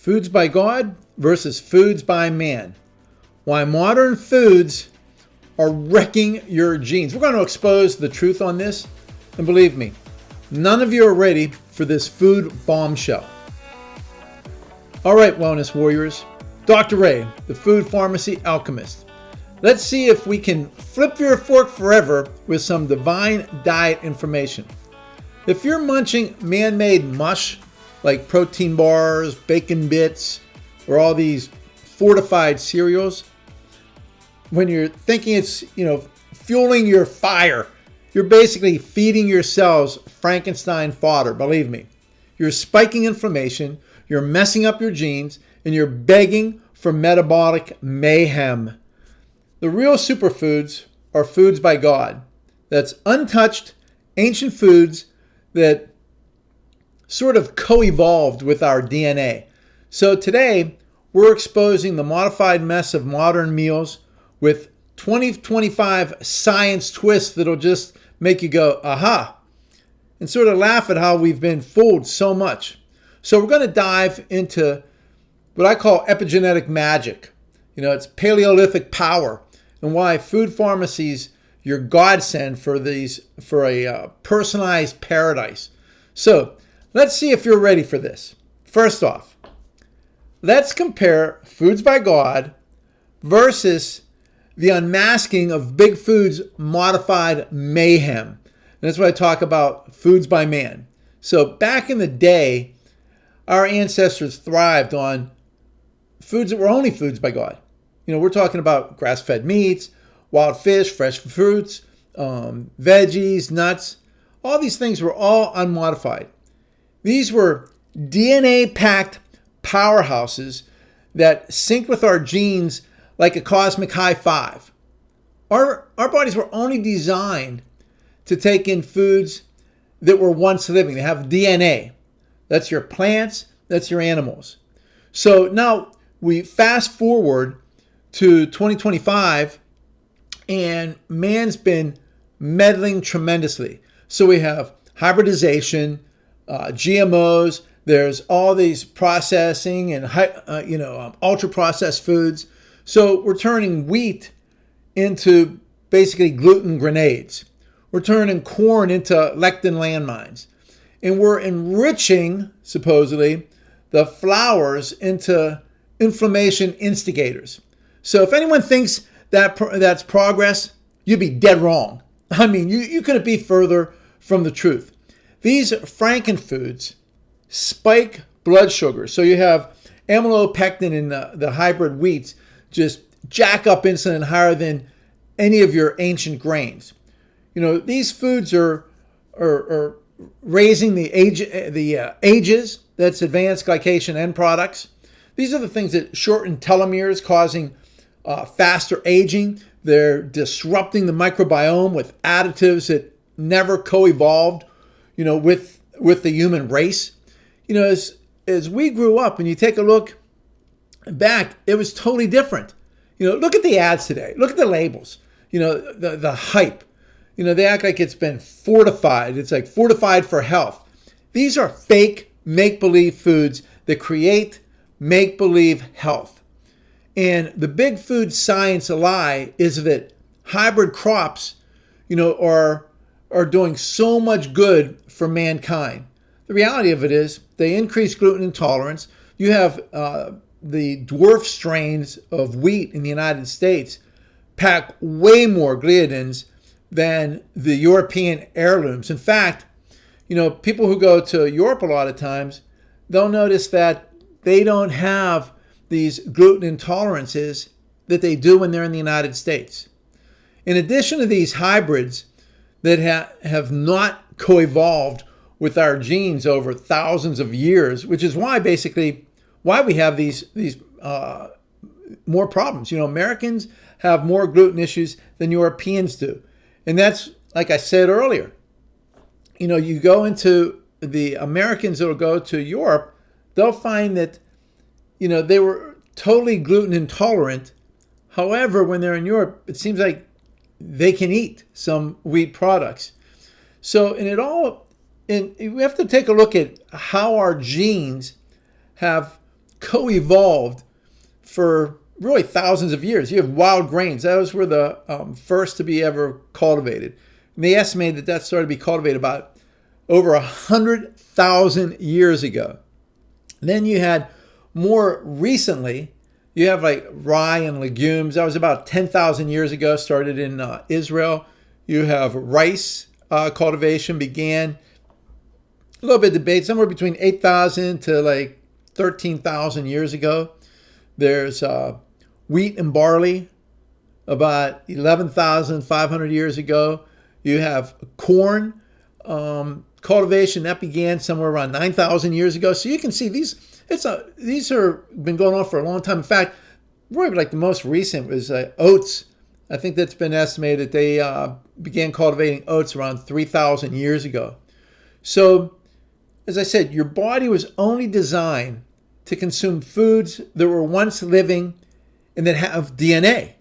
Foods by God versus foods by man. Why modern foods are wrecking your genes. We're going to expose the truth on this. And believe me, none of you are ready for this food bombshell. All right, wellness warriors. Dr. Ray, the food pharmacy alchemist. Let's see if we can flip your fork forever with some divine diet information. If you're munching man-made mush like protein bars, bacon bits, or all these fortified cereals, when you're thinking it's, fueling your fire, you're basically feeding your cells Frankenstein fodder, believe me. You're spiking inflammation, you're messing up your genes, and you're begging for metabolic mayhem. The real superfoods are foods by God. That's untouched, ancient foods that sort of co-evolved with our DNA. So today, we're exposing the modified mess of modern meals with 2025 science twists that'll just make you go, aha, and sort of laugh at how we've been fooled so much. So we're going to dive into what I call epigenetic magic. It's Paleolithic power and why food pharmacy's your godsend for a personalized paradise. So let's see if you're ready for this. First off, let's compare foods by God versus the unmasking of big food's modified mayhem. And that's why I talk about foods by man. So back in the day, our ancestors thrived on foods that were only foods by God. We're talking about grass-fed meats, wild fish, fresh fruits, veggies, nuts. All these things were all unmodified. These were DNA-packed powerhouses that synced with our genes like a cosmic high five. Our bodies were only designed to take in foods that were once living. They have DNA. That's your plants, that's your animals. So now we fast forward to 2025 and man's been meddling tremendously. So we have hybridization, GMOs, there's all these processing and ultra processed foods. So we're turning wheat into basically gluten grenades. We're turning corn into lectin landmines. And we're enriching, supposedly, the flours into inflammation instigators. So if anyone thinks that that's progress, you'd be dead wrong. I mean, you couldn't be further from the truth. These frankenfoods spike blood sugar. So you have amylopectin in the hybrid wheats just jack up insulin higher than any of your ancient grains. These foods are raising the ages, that's advanced glycation end products. These are the things that shorten telomeres, causing faster aging. They're disrupting the microbiome with additives that never co-evolved, with the human race. As we grew up, and you take a look back, it was totally different. Look at the ads today. Look at the labels. The hype. They act like it's been fortified. It's like fortified for health. These are fake make-believe foods that create make-believe health. And the big food science lie is that hybrid crops, are doing so much good for mankind. The reality of it is they increase gluten intolerance. You have the dwarf strains of wheat in the United States pack way more gliadins than the European heirlooms. In fact, people who go to Europe a lot of times, they'll notice that they don't have these gluten intolerances that they do when they're in the United States. In addition to these hybrids that have not co-evolved with our genes over thousands of years, which is why we have these more problems. Americans have more gluten issues than Europeans do. And that's, like I said earlier, you go into the Americans that will go to Europe, they'll find that, they were totally gluten intolerant. However, when they're in Europe, it seems like they can eat some wheat products. So, and we have to take a look at how our genes have co-evolved for really thousands of years. You have wild grains. Those were the first to be ever cultivated. And they estimate that that started to be cultivated about over 100,000 years ago. Then you had more recently, you have like rye and legumes. That was about 10,000 years ago, started in Israel. You have rice cultivation began, a little bit of debate, somewhere between 8,000 to like 13,000 years ago. There's wheat and barley about 11,500 years ago. You have corn cultivation that began somewhere around 9,000 years ago. So you can see these are been going on for a long time. In fact, probably like the most recent was oats. I think that's been estimated that they began cultivating oats around 3,000 years ago. So, as I said, your body was only designed to consume foods that were once living and that have DNA.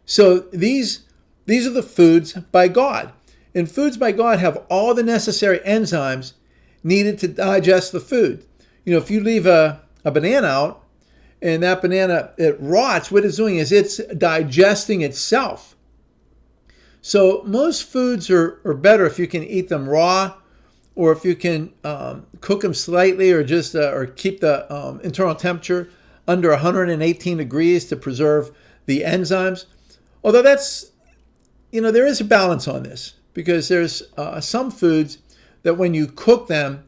So these are the foods by God. And foods by God have all the necessary enzymes needed to digest the food. You know, if you leave a banana out and that banana, it rots, what it's doing is it's digesting itself. So most foods are better if you can eat them raw, or if you can cook them slightly, or just or keep the internal temperature under 118 degrees to preserve the enzymes. Although that's, you know, there is a balance on this, because there's some foods that when you cook them,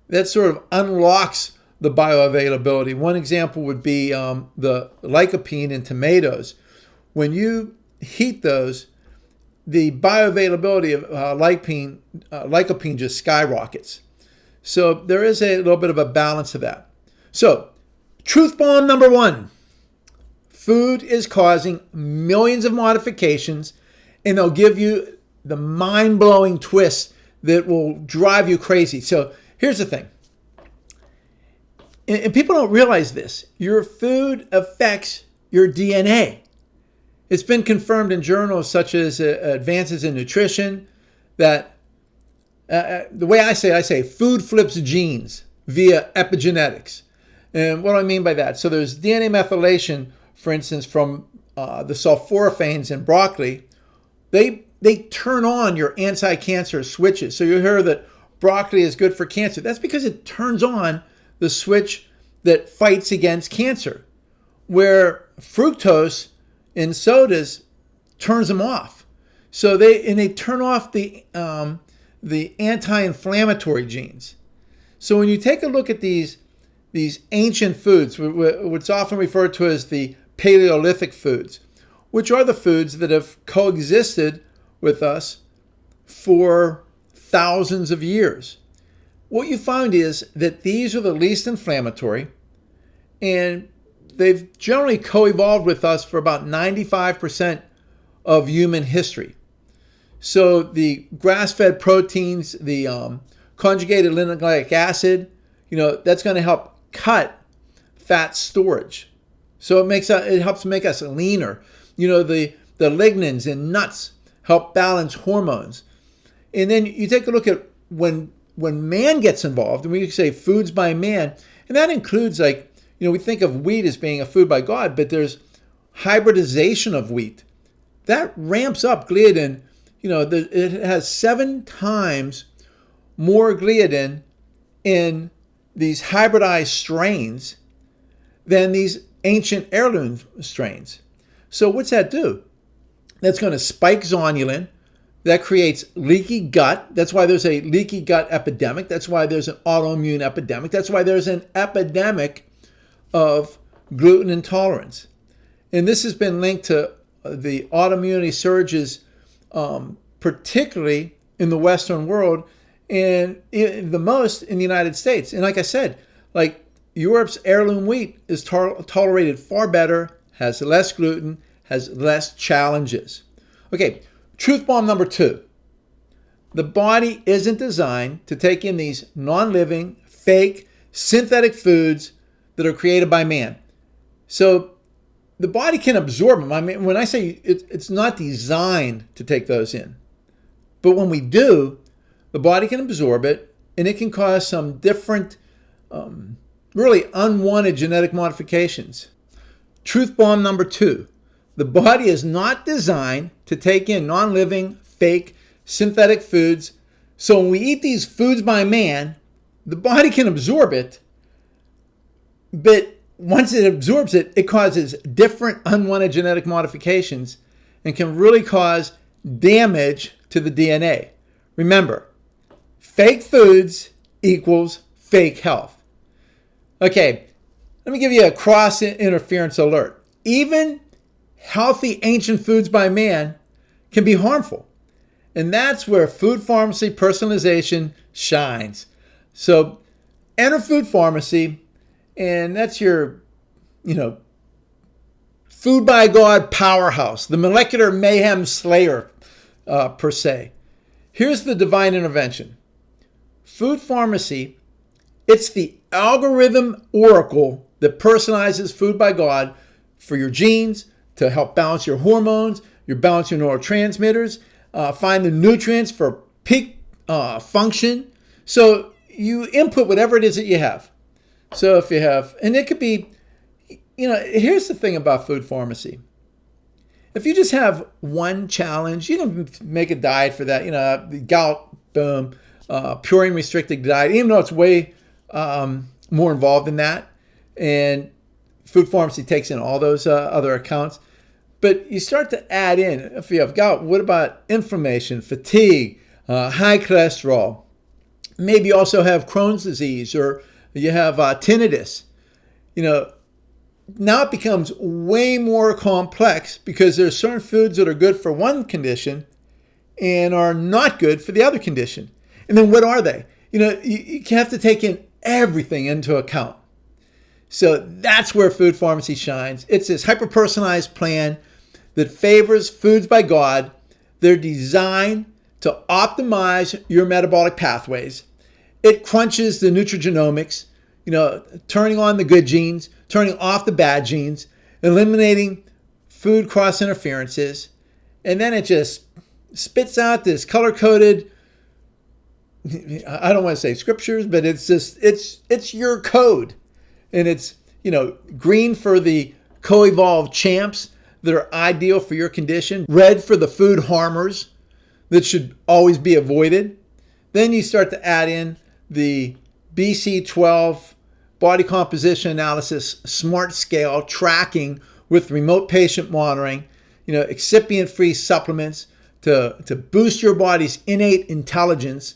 that sort of unlocks the bioavailability. One example would be the lycopene in tomatoes. When you heat those, the bioavailability of lycopene just skyrockets. So there is a little bit of a balance to that. So, truth bomb number 1. Food is causing millions of modifications, and they'll give you the mind-blowing twist that will drive you crazy. So here's the thing. And people don't realize this. Your food affects your DNA. It's been confirmed in journals such as Advances in Nutrition that the way I say food flips genes via epigenetics. And what do I mean by that? So there's DNA methylation, for instance, from the sulforaphanes in broccoli. They turn on your anti-cancer switches. So you hear that broccoli is good for cancer. That's because it turns on the switch that fights against cancer, where fructose in sodas turns them off. So they turn off the anti-inflammatory genes. So when you take a look at these ancient foods, what's often referred to as the Paleolithic foods, which are the foods that have coexisted with us for thousands of years, what you find is that these are the least inflammatory, and they've generally co-evolved with us for about 95% of human history. So the grass-fed proteins, the conjugated linoleic acid, you know, that's going to help cut fat storage. So it helps make us leaner. You know, the lignans in nuts help balance hormones. And then you take a look at when man gets involved, and we say foods by man, and that includes, like, you know, we think of wheat as being a food by God, but there's hybridization of wheat. That ramps up gliadin. You know, it has 7 times more gliadin in these hybridized strains than these ancient heirloom strains. So what's that do? That's going to spike zonulin. That creates leaky gut. That's why there's a leaky gut epidemic. That's why there's an autoimmune epidemic. That's why there's an epidemic of gluten intolerance. And this has been linked to the autoimmunity surges, particularly in the Western world, and the most in the United States. And like I said, like Europe's heirloom wheat is tolerated far better, has less gluten, has less challenges. Okay, truth bomb number 2. The body isn't designed to take in these non-living, fake, synthetic foods that are created by man. So the body can absorb them. I mean, when I say it's not designed to take those in, but when we do, the body can absorb it, and it can cause some different really unwanted genetic modifications. Truth bomb number 2. The body is not designed to take in non-living, fake, synthetic foods. So when we eat these foods by man, the body can absorb it, but once it absorbs it, it causes different unwanted genetic modifications and can really cause damage to the DNA. Remember, fake foods equals fake health. Okay, let me give you a cross interference alert. Even healthy ancient foods by man can be harmful. And that's where food pharmacy personalization shines. So enter food pharmacy, and that's your, food by God powerhouse, the molecular mayhem slayer, per se. Here's the divine intervention. Food pharmacy, it's the algorithm oracle that personalizes food by God for your genes to help balance your hormones, balance your neurotransmitters, find the nutrients for peak function. So you input whatever it is that you have. So if you have, and it could be, here's the thing about food pharmacy. If you just have one challenge, you can make a diet for that, gout, boom, purine restricted diet, even though it's way more involved than that. And food pharmacy takes in all those other accounts. But you start to add in, if you have gout, what about inflammation, fatigue, high cholesterol? Maybe you also have Crohn's disease, or you have tinnitus. Now it becomes way more complex because there's certain foods that are good for one condition and are not good for the other condition. And then what are they? You have to take in everything into account. So that's where food pharmacy shines. It's this hyper-personalized plan that favors foods by God. They're designed to optimize your metabolic pathways. It crunches the nutrigenomics, turning on the good genes, turning off the bad genes, eliminating food cross interferences, and then it just spits out this color-coded, I don't want to say scriptures, but it's your code. And it's, green for the co-evolved champs that are ideal for your condition, red for the food harmers that should always be avoided. Then you start to add in the BC12 body composition analysis, smart scale tracking with remote patient monitoring, excipient-free supplements to boost your body's innate intelligence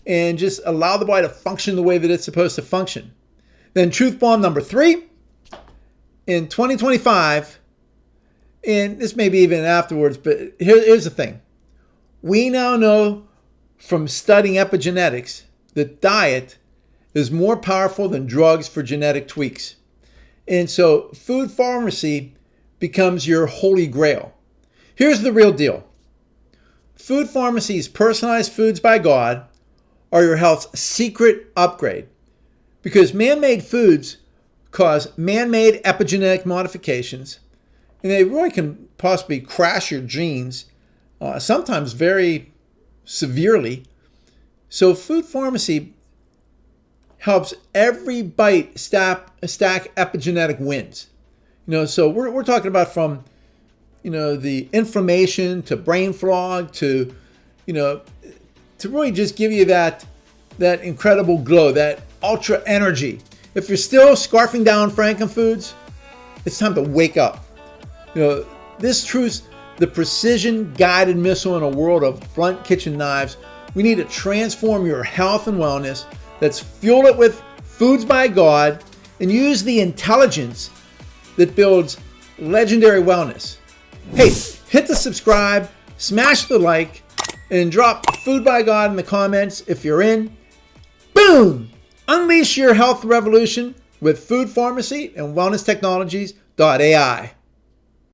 and just allow the body to function the way that it's supposed to function. Then truth bomb number 3, in 2025, and this may be even afterwards, but here's the thing. We now know from studying epigenetics that diet is more powerful than drugs for genetic tweaks. And so food pharmacy becomes your holy grail. Here's the real deal. Food pharmacy's personalized foods by God are your health's secret upgrade, because man-made foods cause man-made epigenetic modifications, and they really can possibly crash your genes, sometimes very severely. So food pharmacy helps every bite stack epigenetic wins. So we're talking about from, the inflammation to brain fog to really just give you that incredible glow, that ultra energy. If you're still scarfing down frankenfoods, it's time to wake up. This truth, the precision guided missile in a world of blunt kitchen knives. We need to transform your health and wellness. Let's fuel it with foods by God and use the intelligence that builds legendary wellness. Hey, hit the subscribe, smash the like, and drop food by God in the comments if you're in. Boom! Unleash your health revolution with Food Pharmacy and Wellness Technologies.ai.